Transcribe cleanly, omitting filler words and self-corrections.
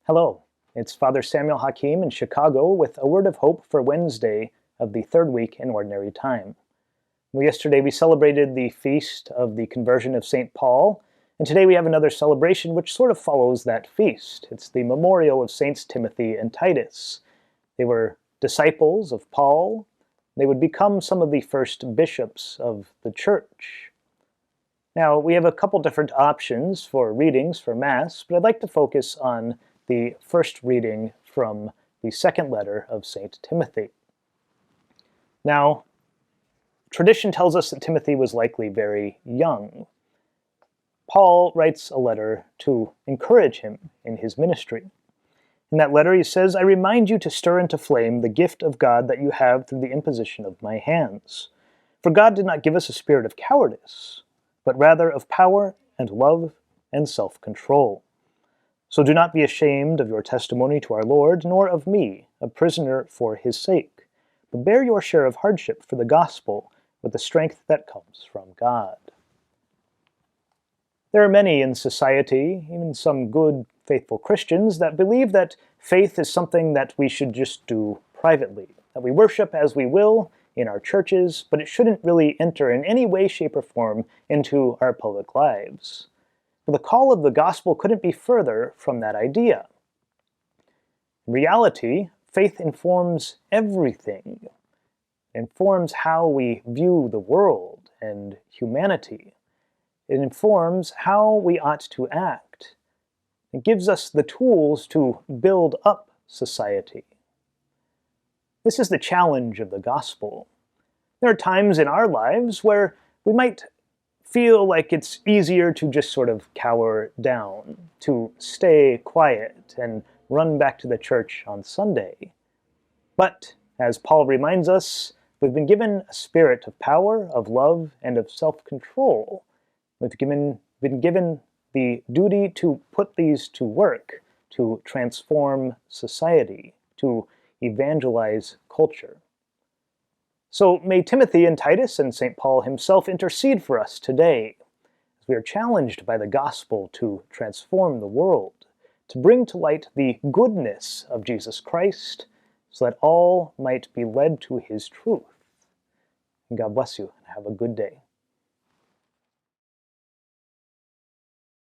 Hello, it's Father Samuel Hakim in Chicago with a word of hope for Wednesday of the third week in Ordinary Time. Yesterday we celebrated the feast of the conversion of St. Paul, and today we have another celebration which sort of follows that feast. It's the memorial of Saints Timothy and Titus. They were disciples of Paul. They would become some of the first bishops of the church. Now, we have a couple different options for readings for Mass, but I'd like to focus on the first reading from the second letter of St. Timothy. Now, tradition tells us that Timothy was likely very young. Paul writes a letter to encourage him in his ministry. In that letter he says, "I remind you to stir into flame the gift of God that you have through the imposition of my hands. For God did not give us a spirit of cowardice, but rather of power and love and self-control. So do not be ashamed of your testimony to our Lord, nor of me, a prisoner for his sake, but bear your share of hardship for the gospel with the strength that comes from God." There are many in society, even some good, faithful Christians, that believe that faith is something that we should just do privately, that we worship as we will in our churches, but it shouldn't really enter in any way, shape, or form into our public lives. But the call of the gospel couldn't be further from that idea. In reality, faith informs everything. It informs how we view the world and humanity. It informs how we ought to act. It gives us the tools to build up society. This is the challenge of the gospel. There are times in our lives where we might feel like it's easier to just sort of cower down, to stay quiet and run back to the church on Sunday. But, as Paul reminds us, we've been given a spirit of power, of love, and of self-control. We've been given the duty to put these to work, to transform society, to evangelize culture. So may Timothy and Titus and St. Paul himself intercede for us today, as we are challenged by the gospel to transform the world, to bring to light the goodness of Jesus Christ, so that all might be led to his truth. And God bless you, and have a good day.